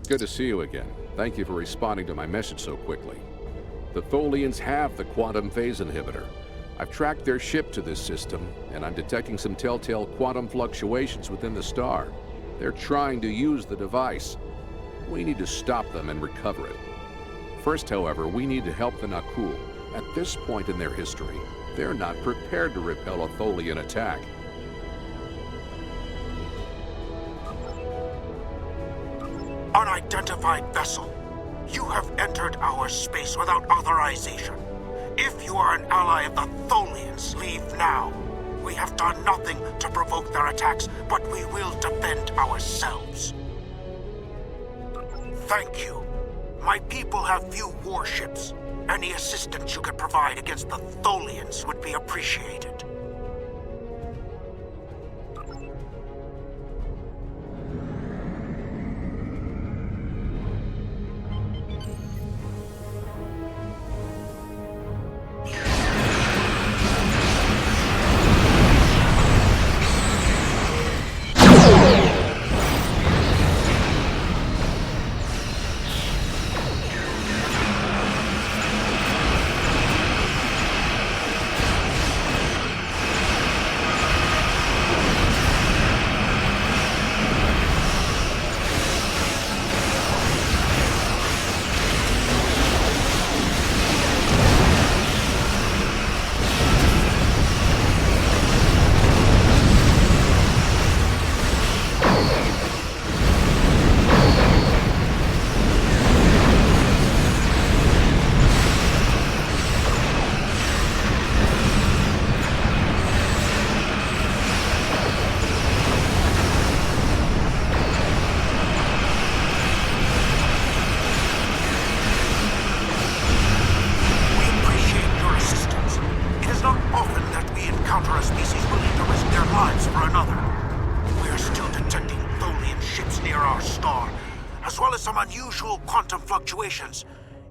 Good to see you again. Thank you for responding to my message so quickly. The Tholians have the quantum phase inhibitor. I've tracked their ship to this system, and I'm detecting some telltale quantum fluctuations within the star. They're trying to use the device. We need to stop them and recover it. First, however, we need to help the Nakul. At this point in their history, they're not prepared to repel a Tholian attack. Unidentified vessel. You have entered our space without authorization. If you are an ally of the Tholians, leave now. We have done nothing to provoke their attacks, but we will defend ourselves. Thank you. My people have few warships. Any assistance you could provide against the Tholians would be appreciated.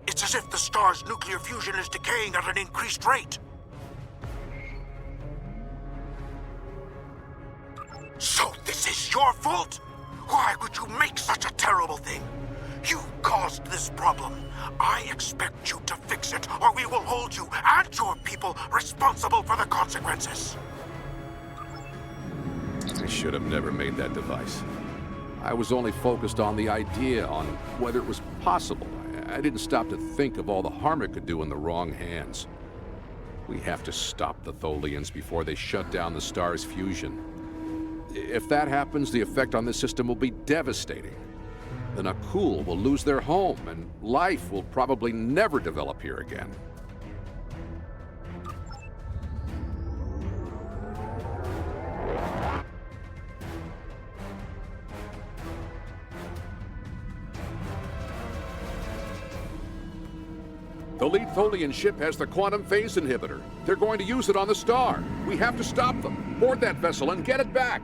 It's as if the star's nuclear fusion is decaying at an increased rate. So this is your fault? Why would you make such a terrible thing? You caused this problem. I expect you to fix it, or we will hold you and your people responsible for the consequences. I should have never made that device. I was only focused on the idea, on whether it was possible. I didn't stop to think of all the harm it could do in the wrong hands. We have to stop the Tholians before they shut down the star's fusion. If that happens, the effect on the system will be devastating. The Nakul will lose their home, and life will probably never develop here again. The lead Tholian ship has the quantum phase inhibitor. They're going to use it on the star. We have to stop them. Board that vessel and get it back.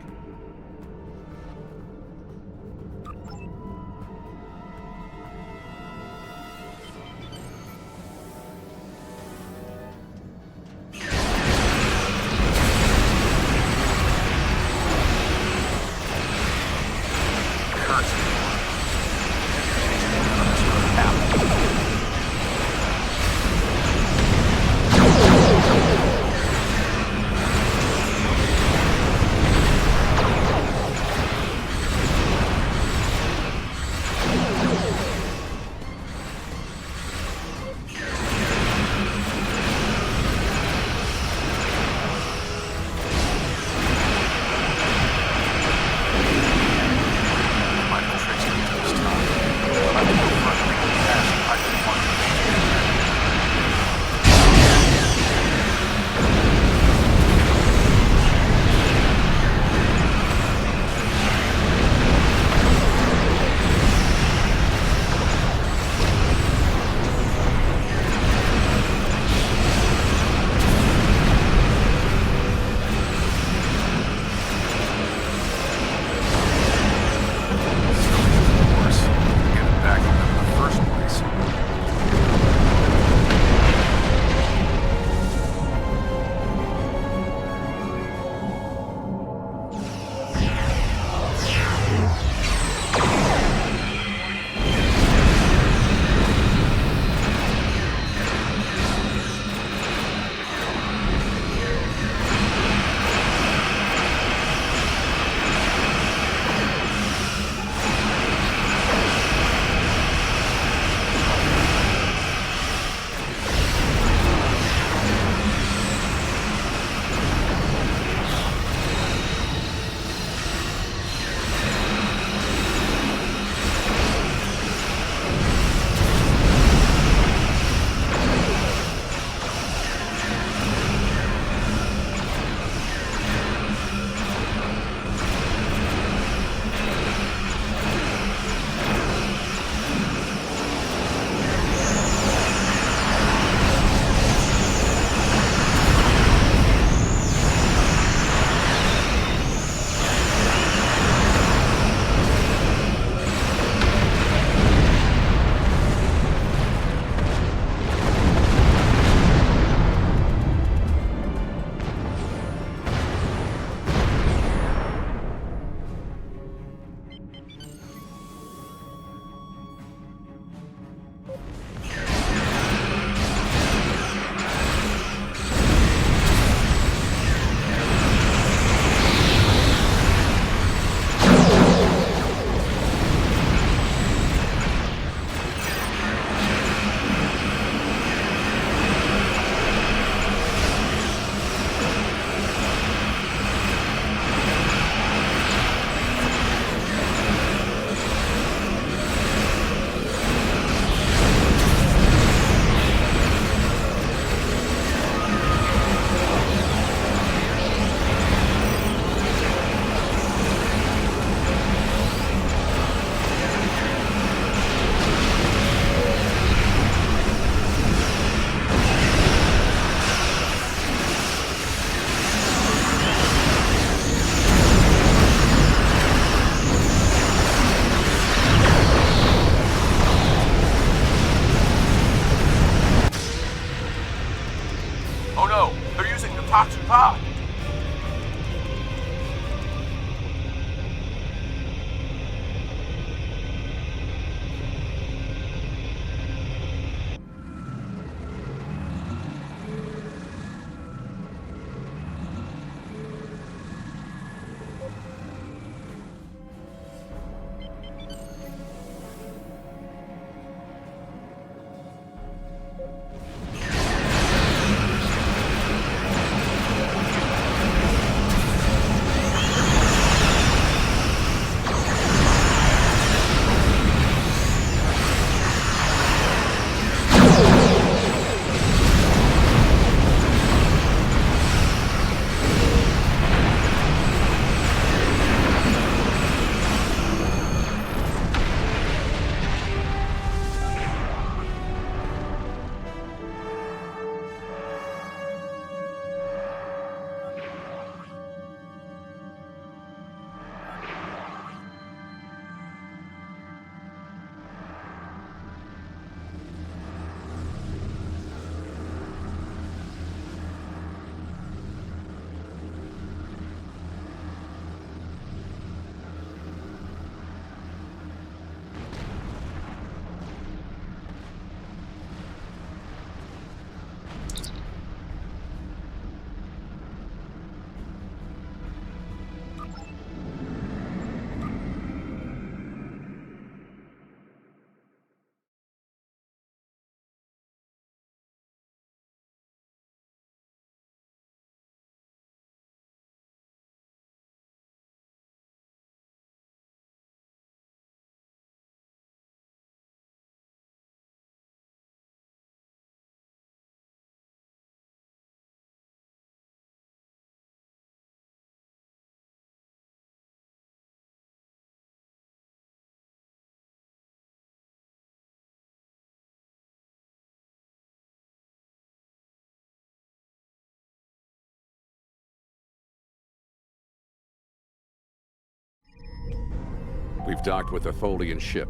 We've docked with a Tholian ship.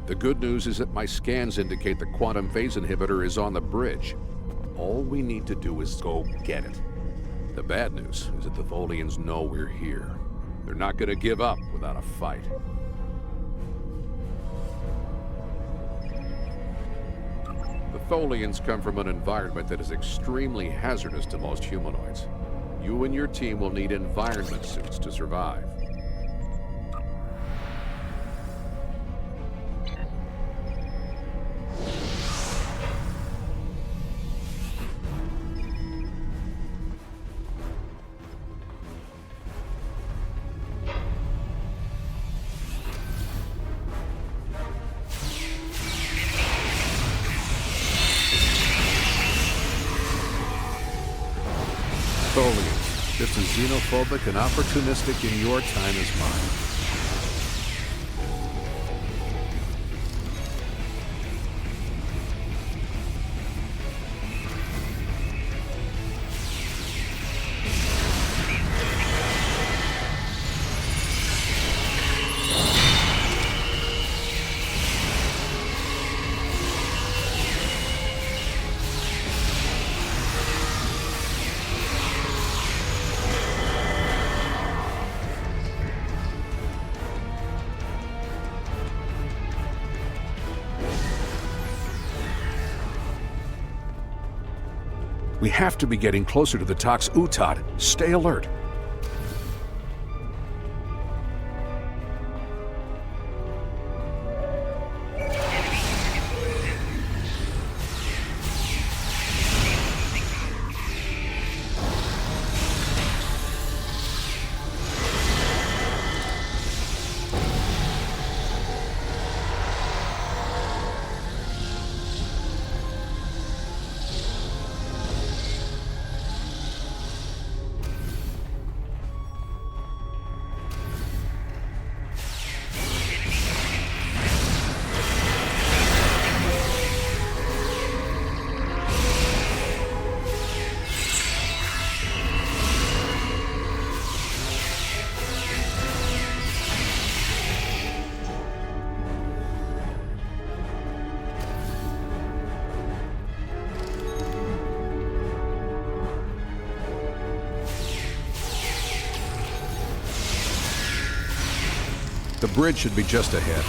The good news is that my scans indicate the quantum phase inhibitor is on the bridge. All we need to do is go get it. The bad news is that the Tholians know we're here. They're not going to give up without a fight. The Tholians come from an environment that is extremely hazardous to most humanoids. You and your team will need environment suits to survive. Tholians, just as xenophobic and opportunistic in your time as mine. We have to be getting closer to the Tox Utad. Stay alert. The bridge should be just ahead.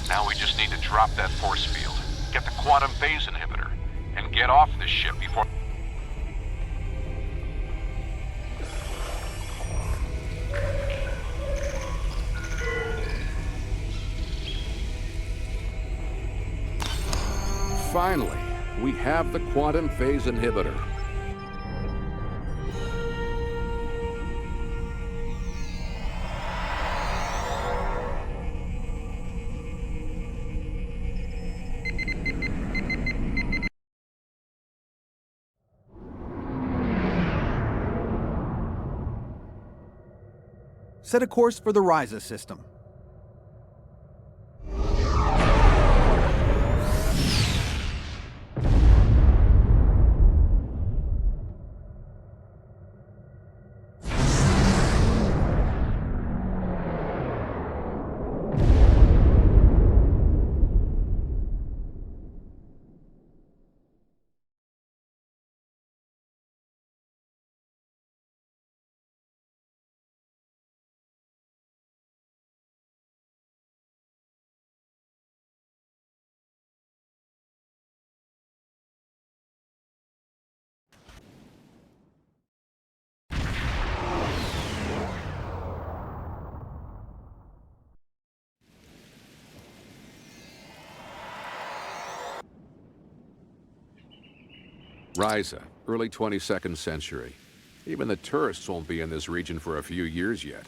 Now we just need to drop that force field, get the quantum phase inhibitor, and get off this ship before... Finally, we have the quantum phase inhibitor. Set a course for the Ryza system. Ryza, early 22nd century. Even the tourists won't be in this region for a few years yet.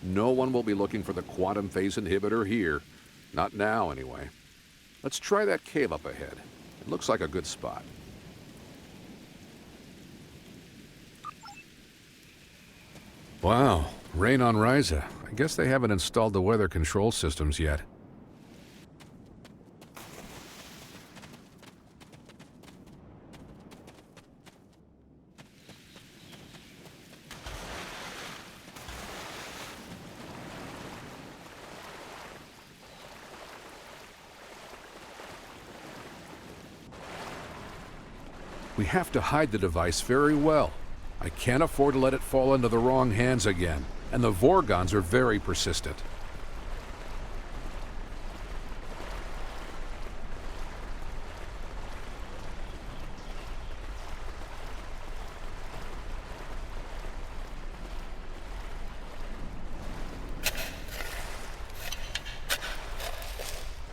No one will be looking for the quantum phase inhibitor here. Not now, anyway. Let's try that cave up ahead. It looks like a good spot. Wow, rain on Ryza. I guess they haven't installed the weather control systems yet. We have to hide the device very well. I can't afford to let it fall into the wrong hands again, and the Vorgons are very persistent.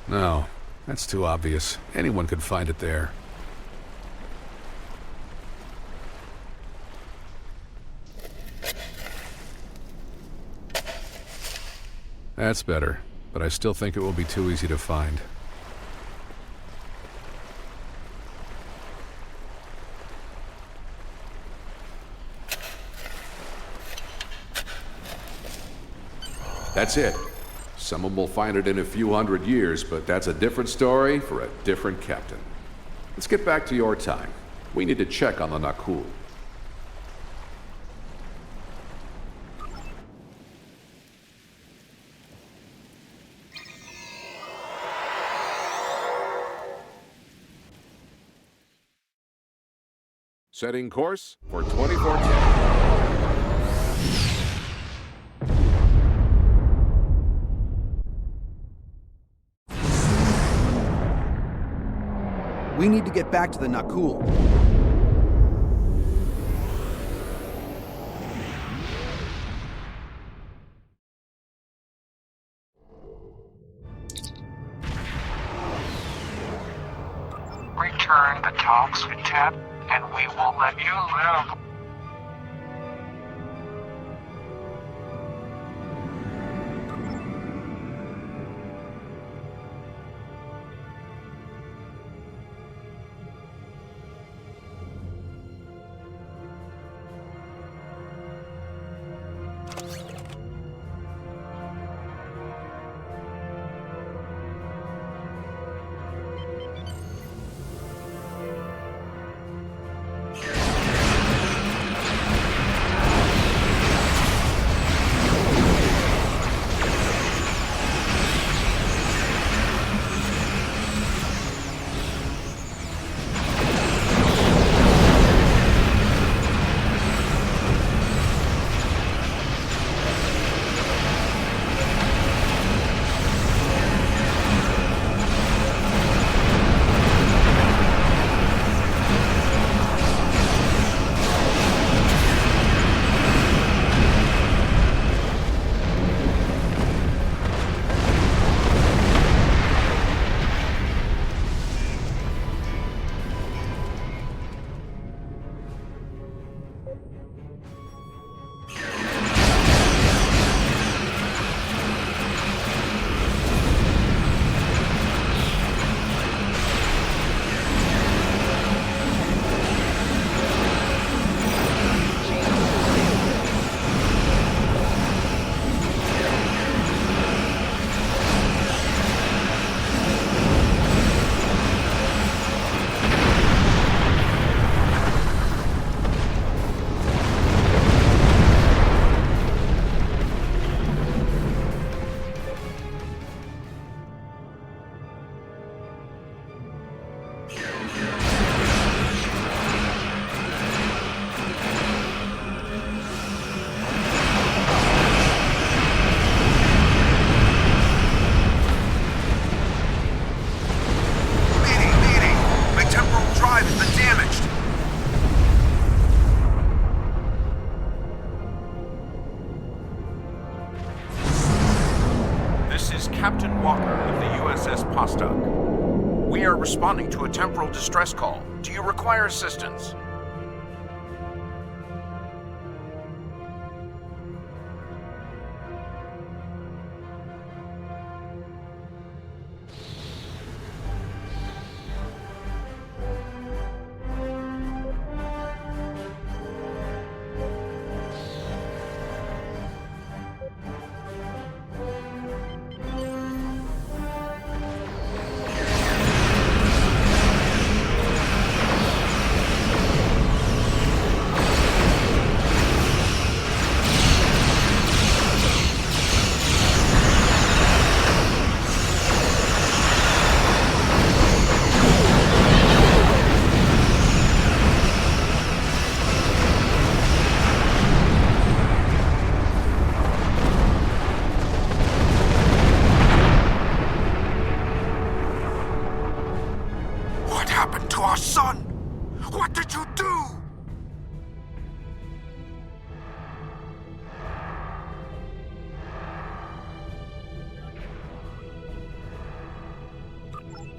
No, that's too obvious. Anyone could find it there. That's better, but I still think it will be too easy to find. That's it. Someone will find it in a few hundred years, but that's a different story for a different captain. Let's get back to your time. We need to check on the Nakul. Setting course for 2410. We need to get back to the Nakul. Return the talks, Tab, and we will let you live. We are responding to a temporal distress call. Do you require assistance? What happened to our son? What did you do?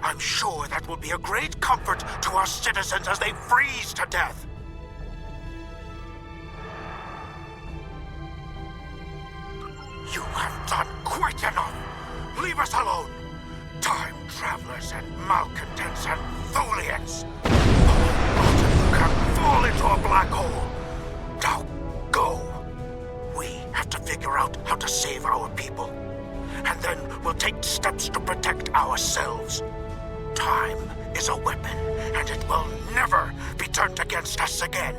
I'm sure that will be a great comfort to our citizens as they freeze to death. You have done quite enough. Leave us alone. Time travelers and malcontents and Tholians. All of you can fall into a black hole. Now go. We have to figure out how to save our people. And then we'll take steps to protect ourselves. Time is a weapon, and it will never be turned against us again.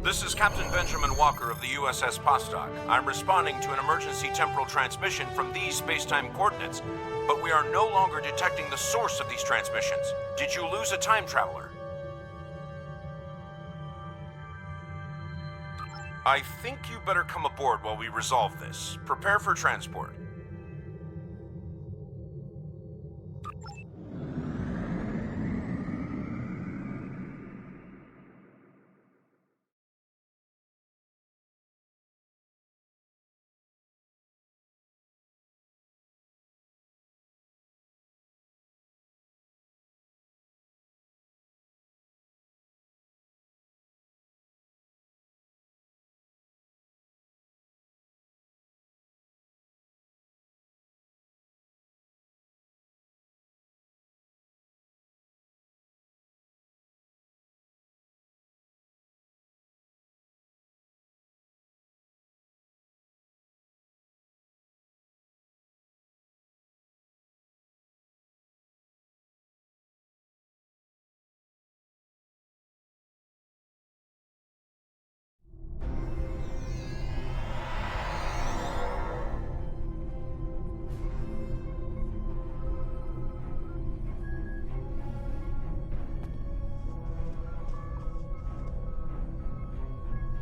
This is Captain Benjamin Walker of the USS Postok. I'm responding to an emergency temporal transmission from these space-time coordinates, but we are no longer detecting the source of these transmissions. Did you lose a time traveler? I think you better come aboard while we resolve this. Prepare for transport.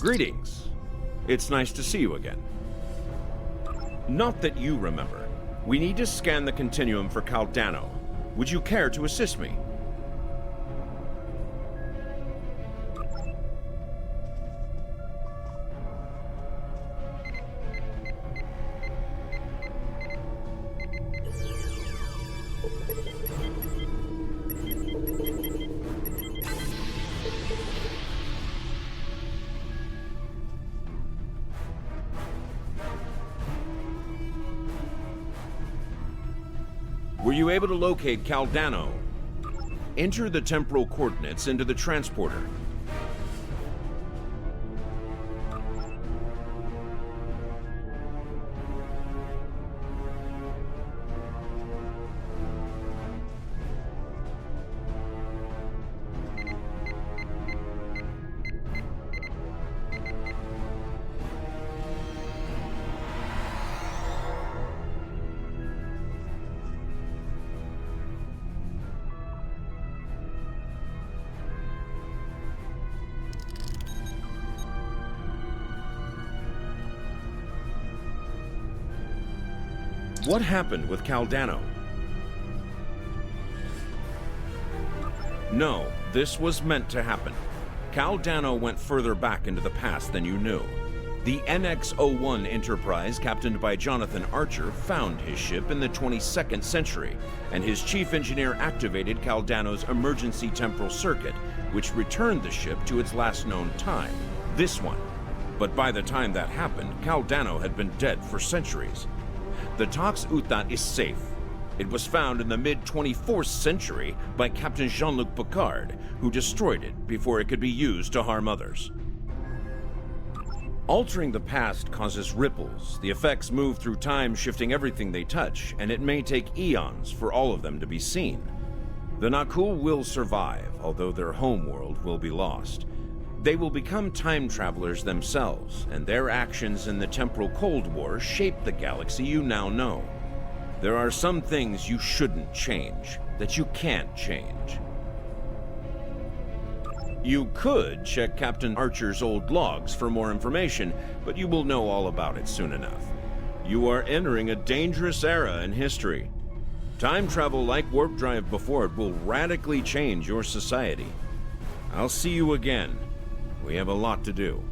Greetings. It's nice to see you again. Not that you remember. We need to scan the continuum for Caldano. Would you care to assist me? Were you able to locate Caldano? Enter the temporal coordinates into the transporter. What happened with Caldano? No, this was meant to happen. Caldano went further back into the past than you knew. The NX-01 Enterprise, captained by Jonathan Archer, found his ship in the 22nd century, and his chief engineer activated Caldano's emergency temporal circuit, which returned the ship to its last known time, this one. But by the time that happened, Caldano had been dead for centuries. The Tox Uthat is safe. It was found in the mid-24th century by Captain Jean-Luc Picard, who destroyed it before it could be used to harm others. Altering the past causes ripples. The effects move through time, shifting everything they touch, and it may take eons for all of them to be seen. The Na'Kul will survive, although their homeworld will be lost. They will become time travelers themselves, and their actions in the temporal Cold War shaped the galaxy you now know. There are some things you shouldn't change, that you can't change. You could check Captain Archer's old logs for more information, but you will know all about it soon enough. You are entering a dangerous era in history. Time travel like warp drive before it will radically change your society. I'll see you again. We have a lot to do.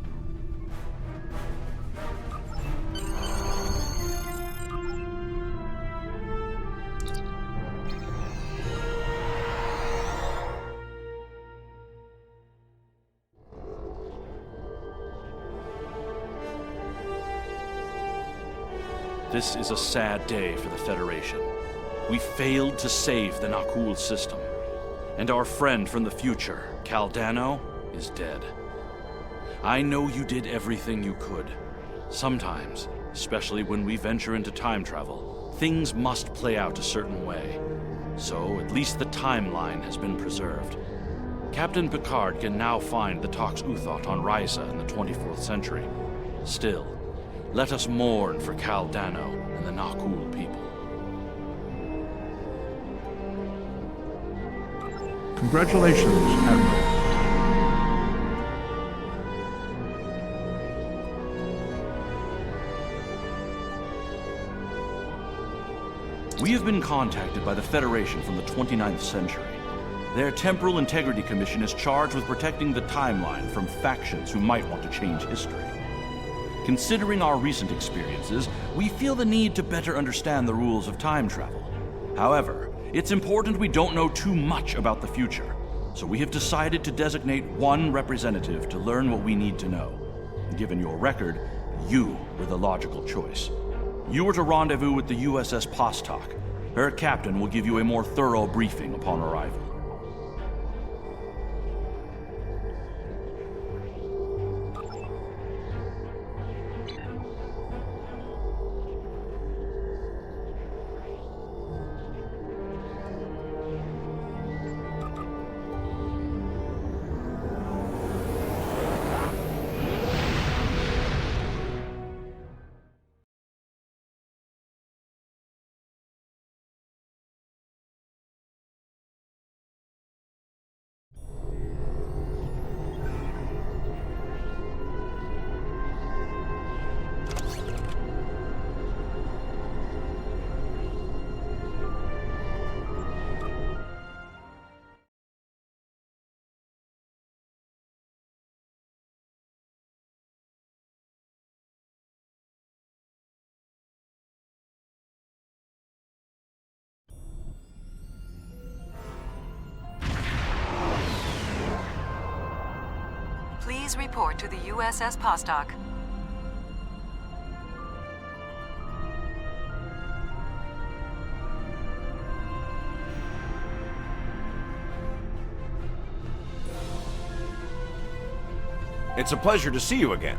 This is a sad day for the Federation. We failed to save the Na'Kul system. And our friend from the future, Caldano, is dead. I know you did everything you could. Sometimes, especially when we venture into time travel, things must play out a certain way. So, at least the timeline has been preserved. Captain Picard can now find the Tox Uthot on Risa in the 24th century. Still, let us mourn for Caldano and the Na'Kul people. Congratulations, Admiral. We have been contacted by the Federation from the 29th century. Their Temporal Integrity Commission is charged with protecting the timeline from factions who might want to change history. Considering our recent experiences, we feel the need to better understand the rules of time travel. However, it's important we don't know too much about the future, so we have decided to designate one representative to learn what we need to know. Given your record, you were the logical choice. You are to rendezvous with the USS Postok. Her captain will give you a more thorough briefing upon arrival. Please report to the USS Postok. It's a pleasure to see you again.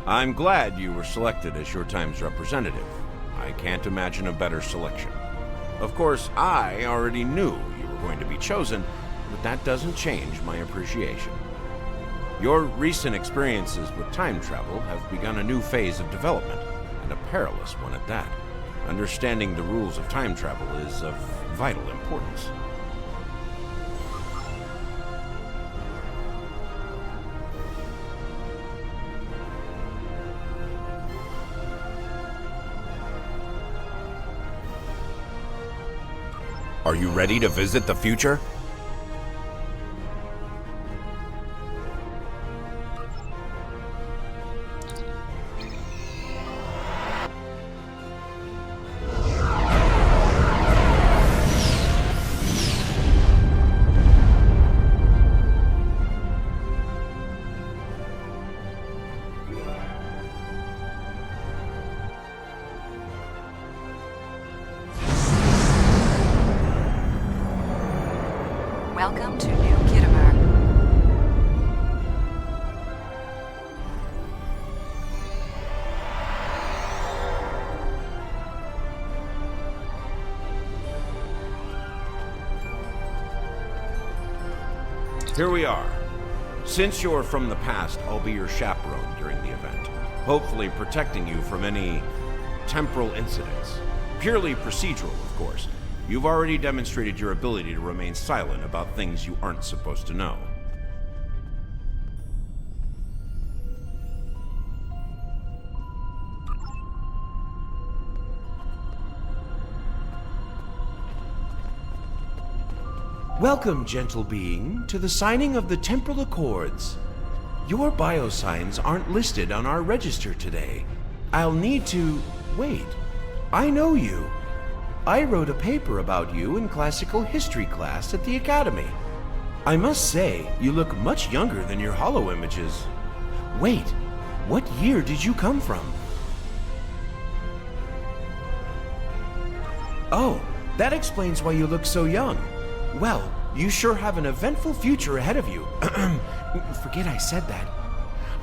I'm glad you were selected as your time's representative. I can't imagine a better selection. Of course, I already knew you were going to be chosen, but that doesn't change my appreciation. Your recent experiences with time travel have begun a new phase of development, and a perilous one at that. Understanding the rules of time travel is of vital importance. Are you ready to visit the future? Welcome to New Kittimer. Here we are. Since you're from the past, I'll be your chaperone during the event, hopefully protecting you from any temporal incidents. Purely procedural, of course. You've already demonstrated your ability to remain silent about things you aren't supposed to know. Welcome, gentle being, to the signing of the Temporal Accords. Your biosigns aren't listed on our register today. I'll need to... Wait. I know you. I wrote a paper about you in classical history class at the Academy. I must say, you look much younger than your holo images. Wait, what year did you come from? Oh, that explains why you look so young. Well, you sure have an eventful future ahead of you. Forget I said that.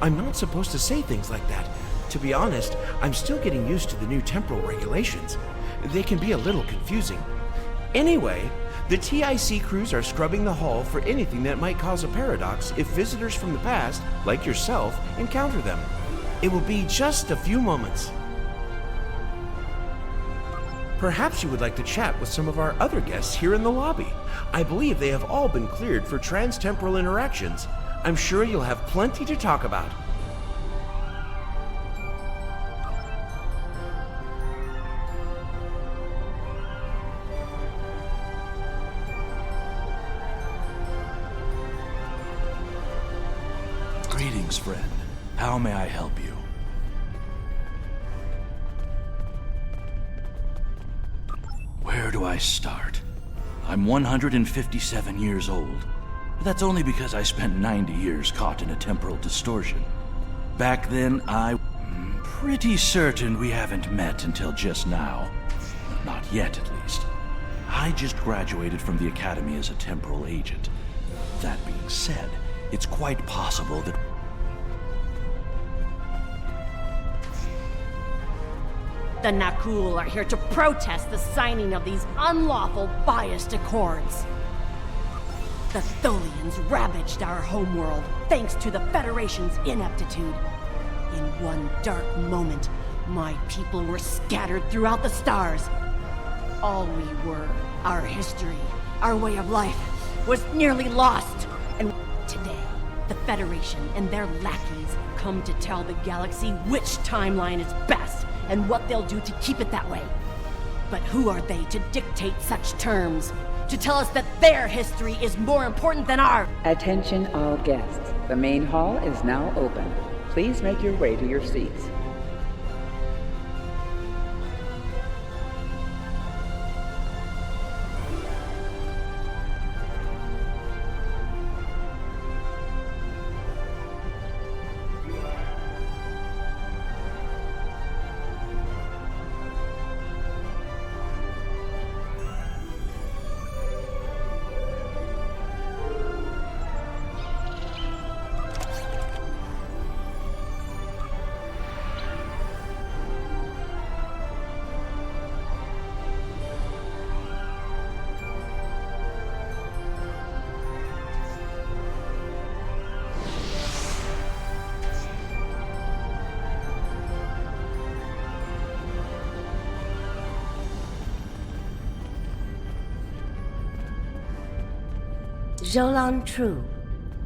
I'm not supposed to say things like that. To be honest, I'm still getting used to the new temporal regulations. They can be a little confusing. Anyway, the TIC crews are scrubbing the hall for anything that might cause a paradox if visitors from the past, like yourself, encounter them. It will be just a few moments. Perhaps you would like to chat with some of our other guests here in the lobby. I believe they have all been cleared for trans-temporal interactions. I'm sure you'll have plenty to talk about. Greetings, friend. How may I help you? Where do I start? I'm 157 years old, but that's only because I spent 90 years caught in a temporal distortion. Back then, I'm pretty certain we haven't met until just now. Not yet, at least. I just graduated from the Academy as a temporal agent. That being said, it's quite possible that the Nakul are here to protest the signing of these unlawful, biased accords. The Tholians ravaged our homeworld thanks to the Federation's ineptitude. In one dark moment, my people were scattered throughout the stars. All we were, our history, our way of life, was nearly lost. And today, the Federation and their lackeys come to tell the galaxy which timeline is best and what they'll do to keep it that way. But who are they to dictate such terms? To tell us that their history is more important than ours? Attention all guests. The main hall is now open. Please make your way to your seats. Jolan True,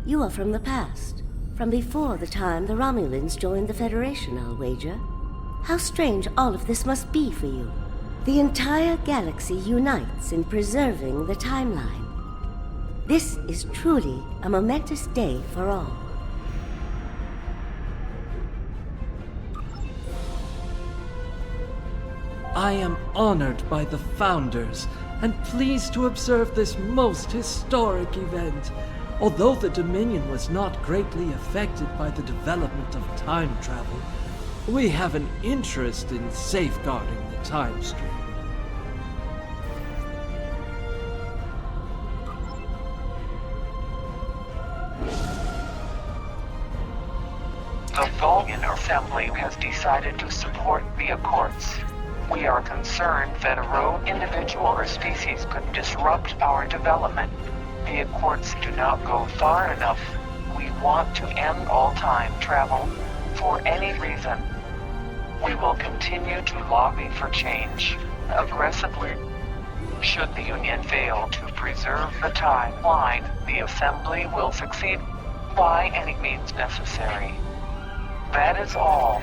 you are from the past. From before the time the Romulans joined the Federation, I'll wager. How strange all of this must be for you. The entire galaxy unites in preserving the timeline. This is truly a momentous day for all. I am honored by the Founders and pleased to observe this most historic event. Although the Dominion was not greatly affected by the development of time travel, we have an interest in safeguarding the time stream. The Tholian Assembly has decided to support the Accords. We are concerned that a rogue individual or species could disrupt our development. The Accords do not go far enough. We want to end all time travel for any reason. We will continue to lobby for change aggressively. Should the Union fail to preserve the timeline, the Assembly will succeed by any means necessary. That is all.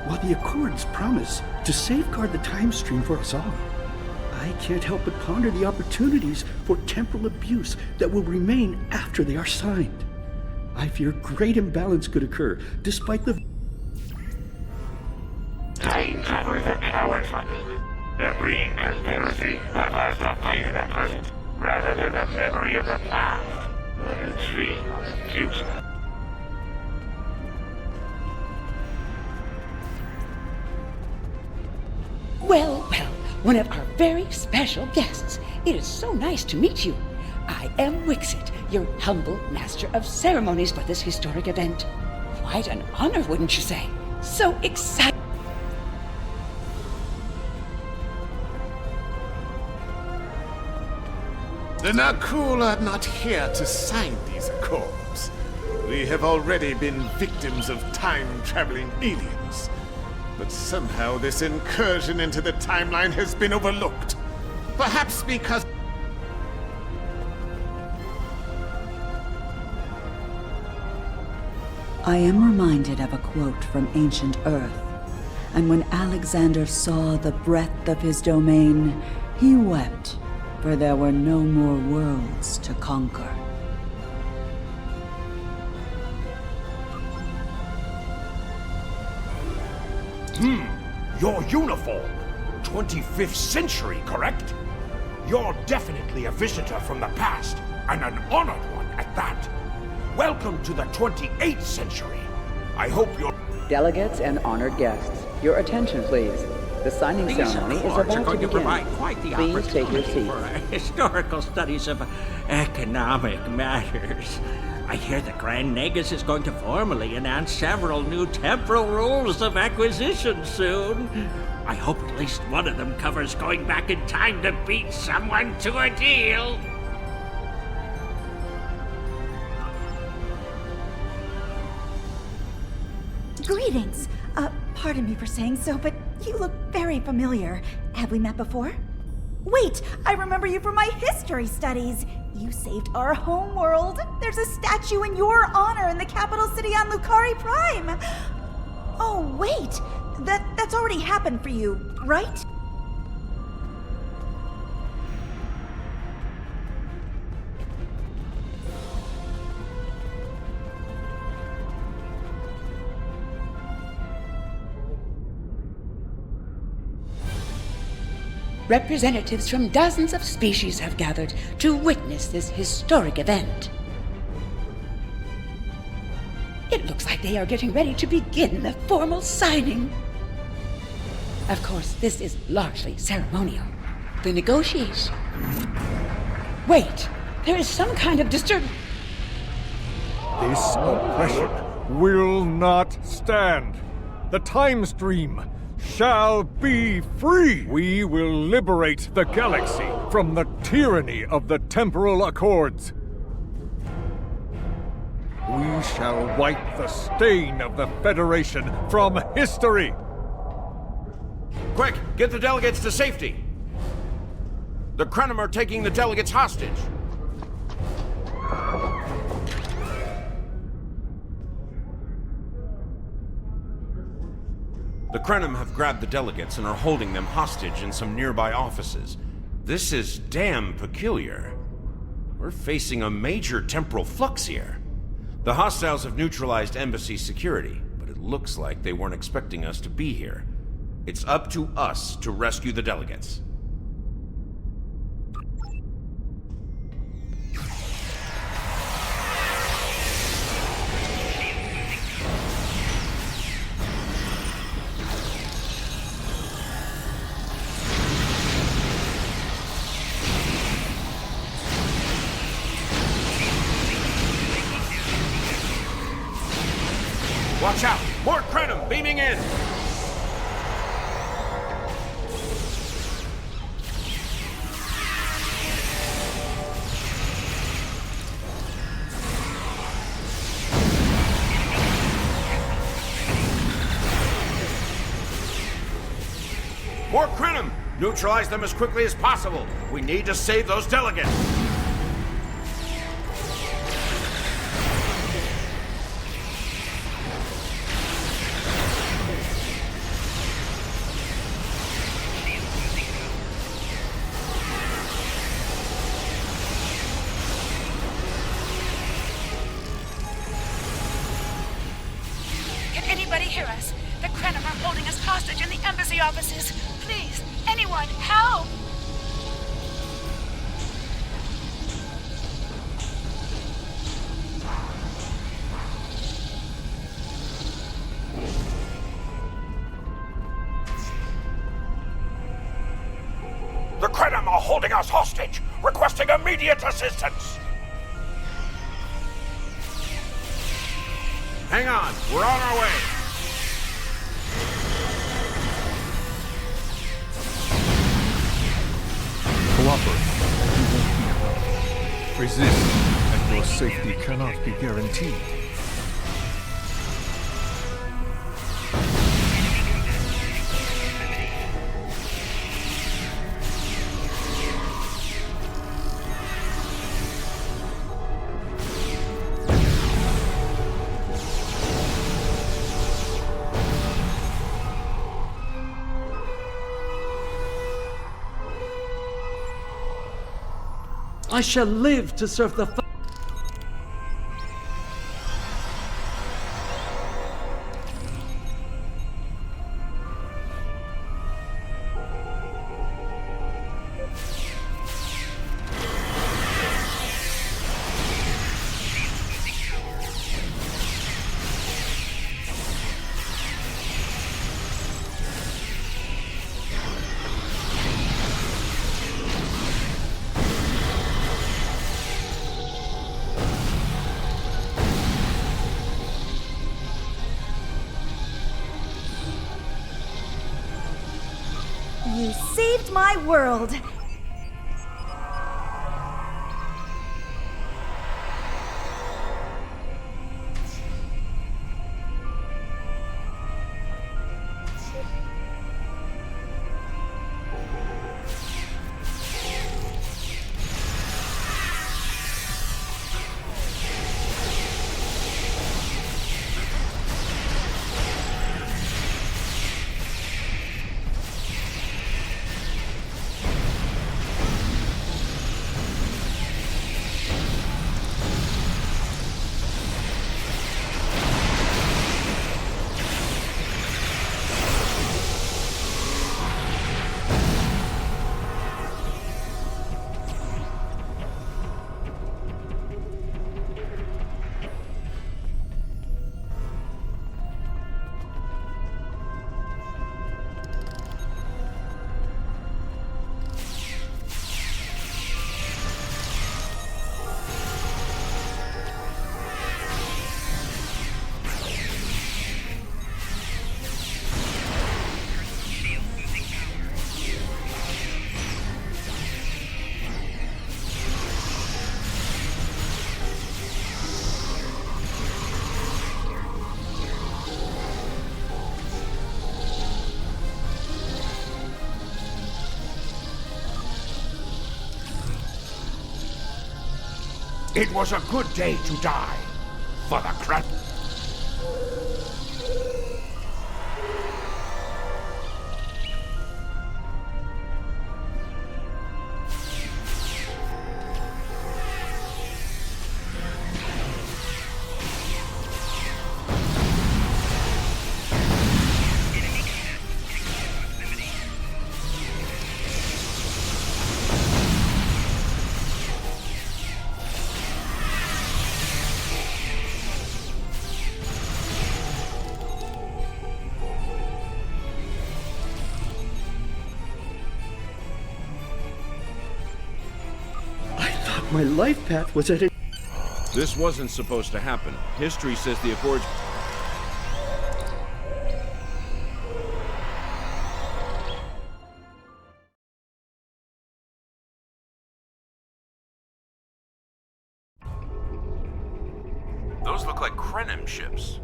While the Accords promise to safeguard the time stream for us all, I can't help but ponder the opportunities for temporal abuse that will remain after they are signed. I fear great imbalance could occur, despite the... Time travel is a coward's weapon. The green conspiracy prefers the fight of the present, rather than the memory of the past, or the dream of the future. Well, one of our very special guests. It is so nice to meet you. I am Wixit, your humble master of ceremonies for this historic event. Quite an honor, wouldn't you say? So excited. The Nakul are not here to sign these accords. We have already been victims of time-traveling aliens. But somehow this incursion into the timeline has been overlooked. Perhaps because... I am reminded of a quote from ancient Earth. And when Alexander saw the breadth of his domain, he wept, for there were no more worlds to conquer. Your uniform. 25th century, correct? You're definitely a visitor from the past, and an honored one at that. Welcome to the 28th century. I hope you're... Delegates and honored guests, your attention please. The signing ceremony is about to begin. Please take your seats. For historical studies of economic matters. I hear the Grand Negus is going to formally announce several new temporal rules of acquisition soon. I hope at least one of them covers going back in time to beat someone to a deal. Greetings. Pardon me for saying so, but you look very familiar. Have we met before? Wait, I remember you from my history studies. You saved our homeworld. There's a statue in your honor in the capital city on Lucari Prime. Oh, wait. That's already happened for you, right? Representatives from dozens of species have gathered to witness this historic event. It looks like they are getting ready to begin the formal signing. Of course, this is largely ceremonial. The negotiation... Wait, there is some kind of disturb... This oppression will not stand. The time stream shall be free. We will liberate the galaxy from the tyranny of the temporal accords. We shall wipe the stain of the Federation from history. Quick, get the delegates to safety. The Krenim are taking the delegates hostage. The Krenim have grabbed the delegates and are holding them hostage in some nearby offices. This is damn peculiar. We're facing a major temporal flux here. The hostiles have neutralized embassy security, but it looks like they weren't expecting us to be here. It's up to us to rescue the delegates. Watch out! More Krenim beaming in! More Krenim! Neutralize them as quickly as possible. We need to save those delegates. Can anybody hear us? The Krenim are holding us hostage in the embassy offices. Please, anyone, help! The Krenim are holding us hostage, requesting immediate assistance. Hang on, we're on our way. Cooperate, and you won't be hurt. Resist, and your safety cannot be guaranteed. I shall live to serve the You saved my world! It was a good day to die for the Krenim. My life path was at a... This wasn't supposed to happen. History says the Accords... Those look like Krenim ships.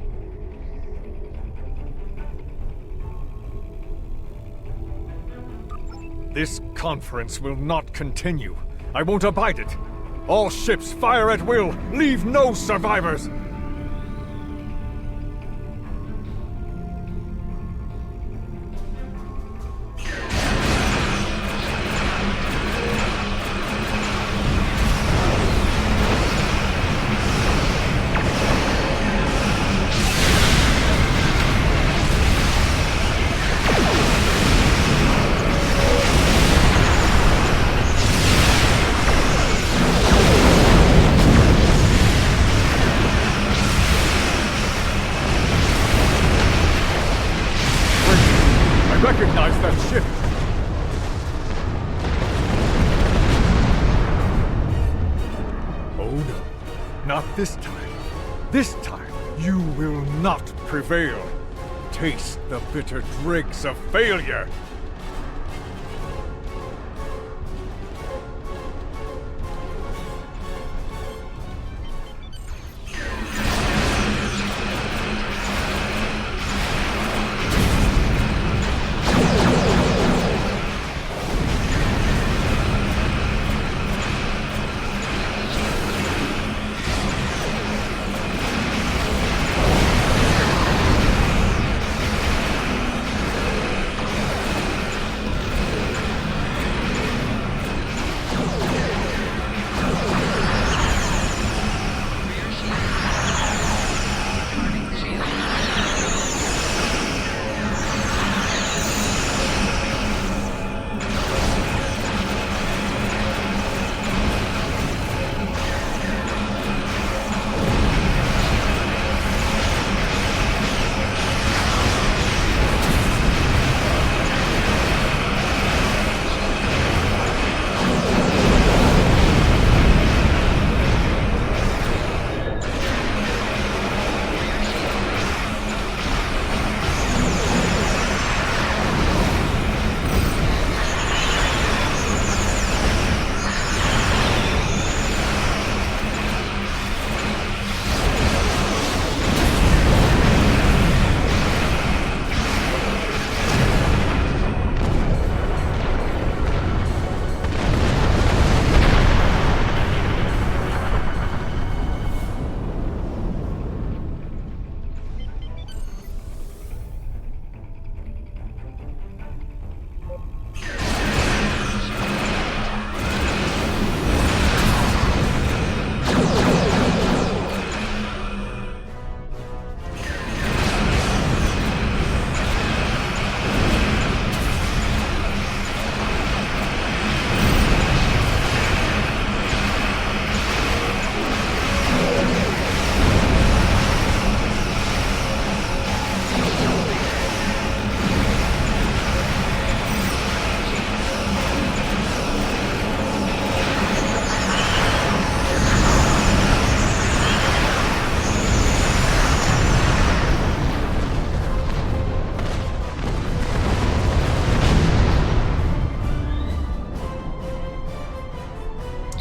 This conference will not continue. I won't abide it. All ships fire at will. Leave no survivors. Recognize that ship! Oh no, not this time. This time, you will not prevail. Taste the bitter dregs of failure.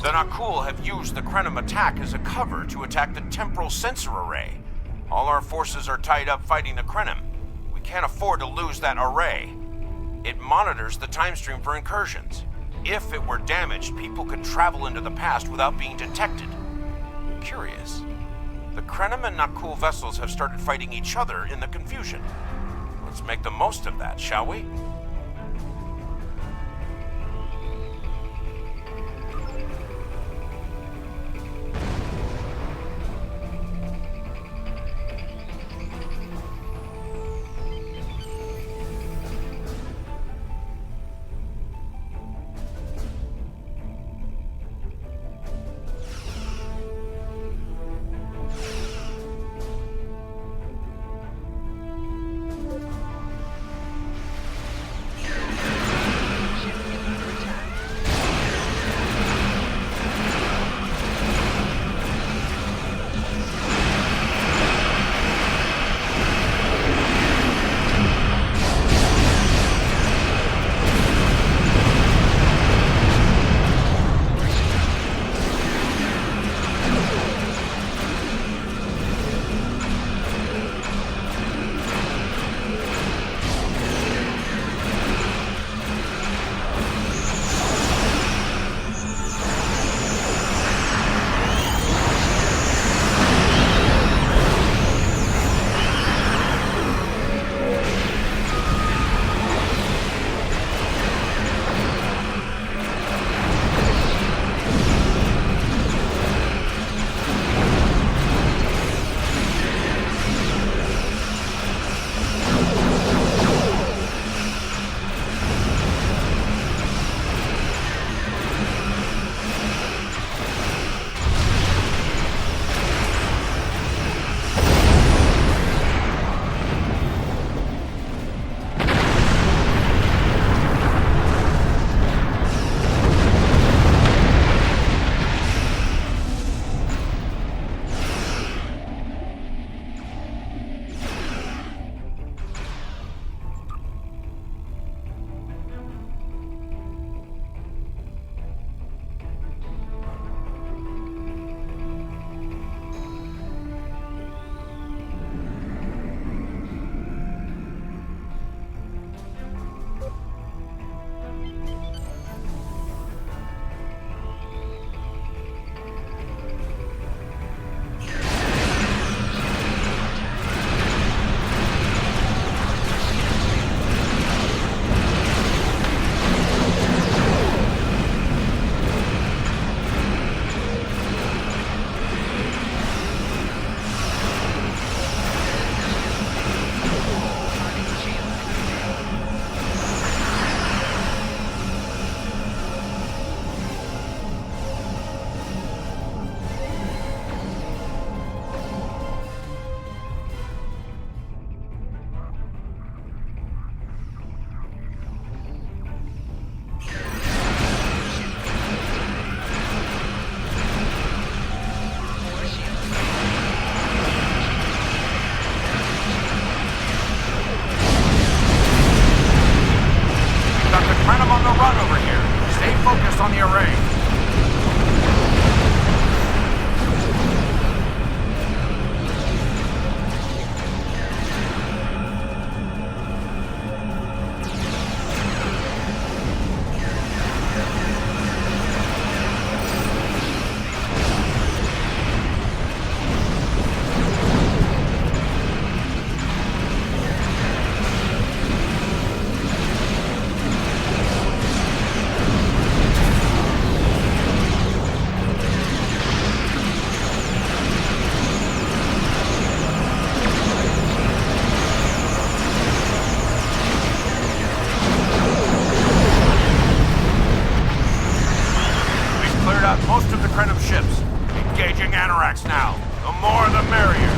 The Nakul have used the Krenim attack as a cover to attack the temporal sensor array. All our forces are tied up fighting the Krenim. We can't afford to lose that array. It monitors the time stream for incursions. If it were damaged, people could travel into the past without being detected. Curious. The Krenim and Nakul vessels have started fighting each other in the confusion. Let's make the most of that, shall we? the run over here. Stay focused on the array. Most of the Krenim ships. Engaging Annorax now. The more the merrier.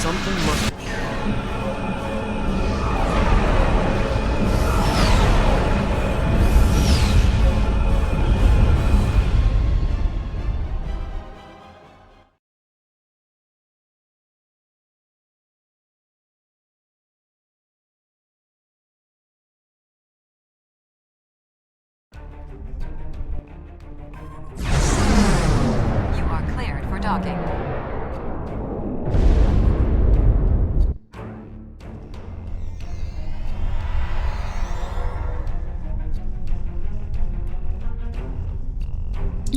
Something must... You are cleared for docking.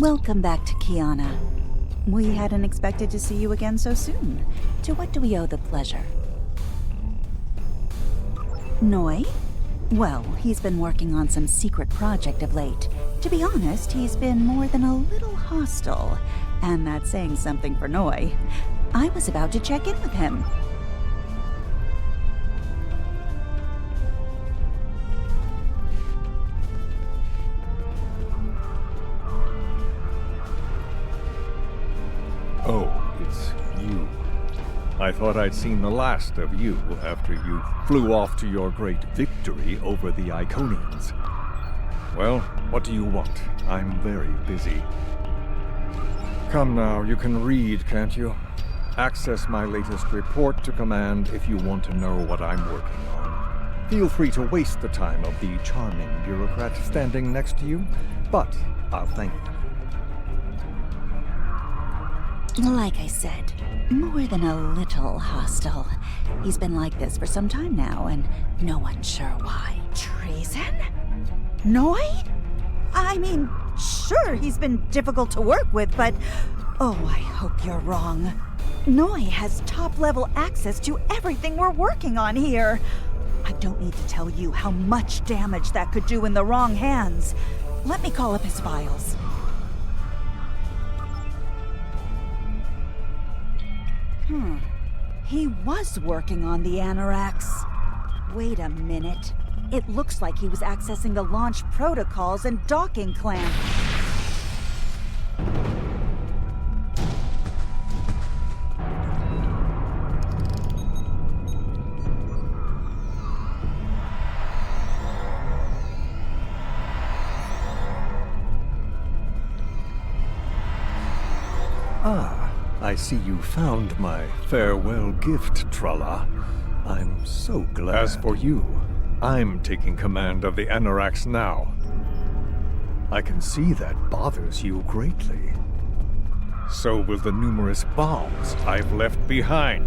Welcome back to Kiana. We hadn't expected to see you again so soon. To what do we owe the pleasure? Noi? Well, he's been working on some secret project of late. To be honest, he's been more than a little hostile. And that's saying something for Noi. I was about to check in with him. Oh, it's you. I thought I'd seen the last of you after you flew off to your great victory over the Iconians. Well, what do you want? I'm very busy. Come now, you can read, can't you? Access my latest report to command if you want to know what I'm working on. Feel free to waste the time of the charming bureaucrat standing next to you, but I'll thank you. Like I said, more than a little hostile. He's been like this for some time now, and no one's sure why. Treason? Noi? I mean, sure, he's been difficult to work with, but... Oh, I hope you're wrong. Noi has top-level access to everything we're working on here. I don't need to tell you how much damage that could do in the wrong hands. Let me call up his files. He was working on the Annorax. Wait a minute. It looks like he was accessing the launch protocols and docking clamp. I see you found my farewell gift, Tralla. I'm so glad. As for you, I'm taking command of the Annorax now. I can see that bothers you greatly. So will the numerous bombs I've left behind.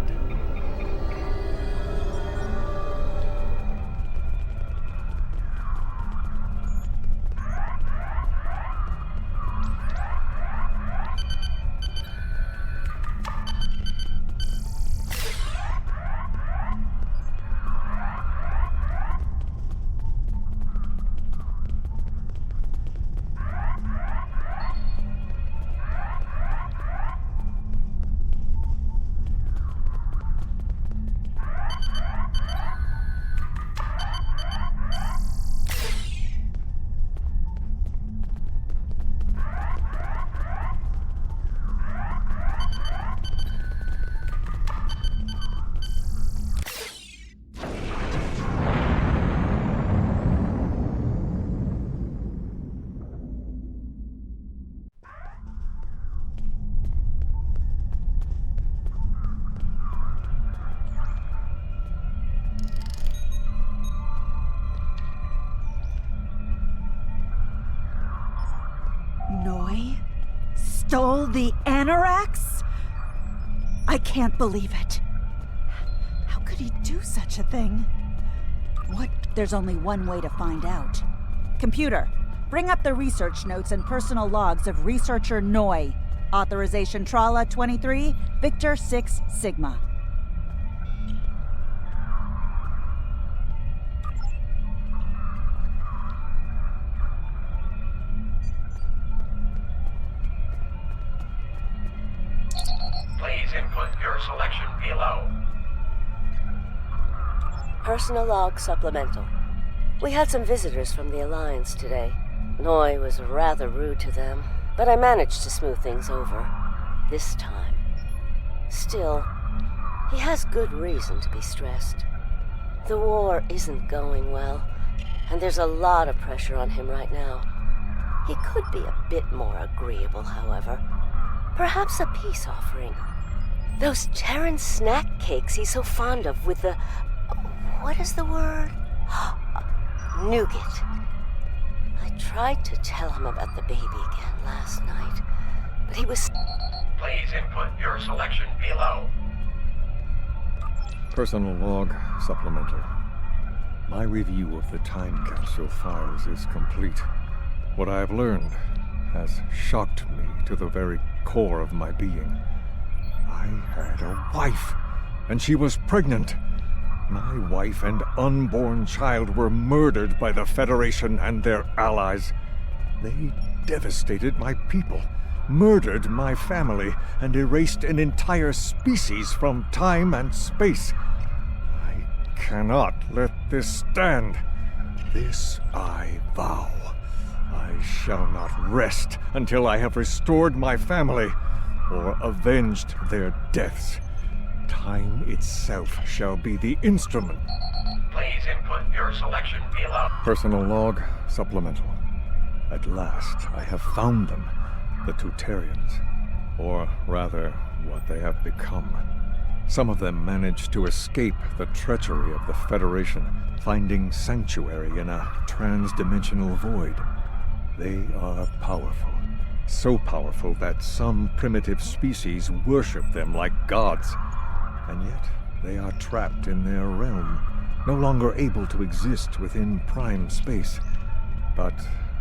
stole the Anorax? I can't believe it. How could he do such a thing? What? There's only one way to find out. Computer, bring up the research notes and personal logs of researcher Noi. Authorization Trala 23, Victor 6 Sigma. Please input your selection below. Personal log supplemental. We had some visitors from the Alliance today. Noi was rather rude to them, but I managed to smooth things over. This time. Still, he has good reason to be stressed. The war isn't going well, and there's a lot of pressure on him right now. He could be a bit more agreeable, however. Perhaps a peace offering. Those Terran snack cakes he's so fond of with the... what is the word? Nougat. I tried to tell him about the baby again last night, but he was... Please input your selection below. Personal log supplemental. My review of the Time Capsule files is complete. What I have learned has shocked me to the very core of my being. I had a wife, and she was pregnant. My wife and unborn child were murdered by the Federation and their allies. They devastated my people, murdered my family, and erased an entire species from time and space. I cannot let this stand. This I vow. I shall not rest until I have restored my family or avenged their deaths. Time itself shall be the instrument. Please input your selection below. Personal log supplemental. At last, I have found them, the Tutarians. Or rather, what they have become. Some of them managed to escape the treachery of the Federation, finding sanctuary in a trans-dimensional void. They are powerful. So powerful that some primitive species worship them like gods. And yet, they are trapped in their realm, no longer able to exist within prime space. But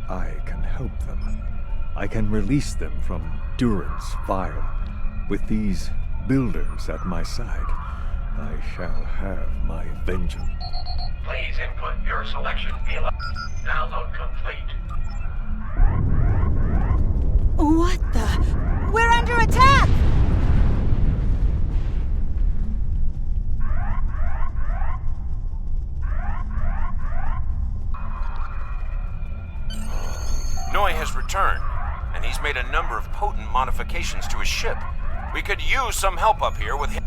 I can help them. I can release them from Durance Vile. With these builders at my side, I shall have my vengeance. Please input your selection below. Download complete. What the? We're under attack! Noi has returned, and he's made a number of potent modifications to his ship. We could use some help up here with him.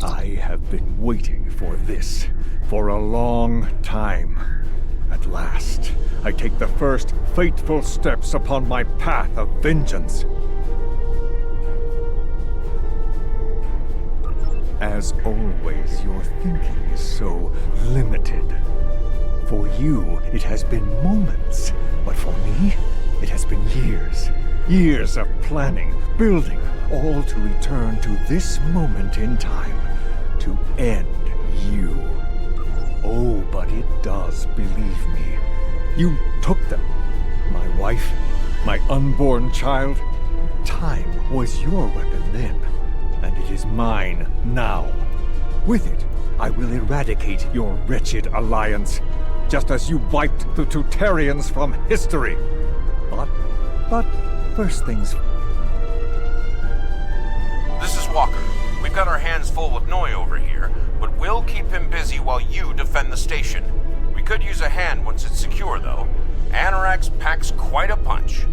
I have been waiting for this for a long time. At last, I take the first fateful steps upon my path of vengeance. As always, your thinking is so limited. For you, it has been moments, but for me, it has been years. Years of planning, building, all to return to this moment in time. To end you. Oh, but it does, believe me. You took them. My wife, my unborn child. Time was your weapon then, and it is mine now. With it, I will eradicate your wretched alliance. just as you wiped the Tutarians from history. But first things. This is Walker. We've got our hands full with Noi over here, but we'll keep him busy while you defend the station. We could use a hand once it's secure, though. Anorax packs quite a punch.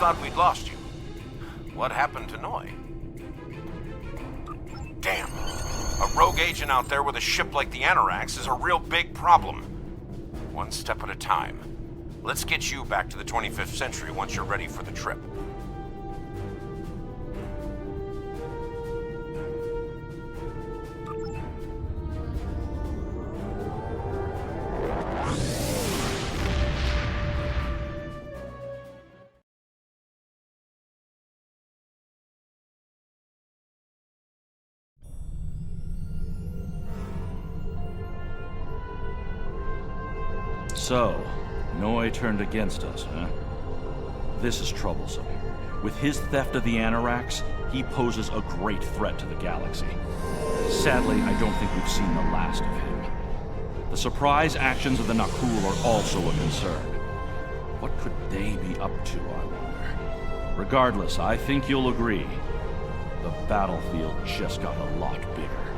thought we'd lost you. What happened to Noi? Damn. A rogue agent out there with a ship like the Annorax is a real big problem. One step at a time. Let's get you back to the 25th century once you're ready for the trip. So, Noi turned against us, huh? This is troublesome. With his theft of the Annorax, he poses a great threat to the galaxy. Sadly, I don't think we've seen the last of him. The surprise actions of the Nakul are also a concern. What could they be up to, I wonder? Regardless, I think you'll agree. The battlefield just got a lot bigger.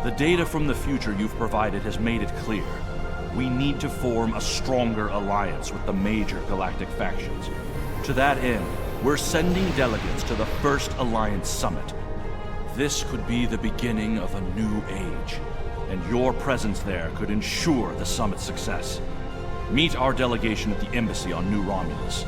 The data from the future you've provided has made it clear. We need to form a stronger alliance with the major galactic factions. To that end, we're sending delegates to the First Alliance Summit. This could be the beginning of a new age, and your presence there could ensure the summit's success. Meet our delegation at the embassy on New Romulus.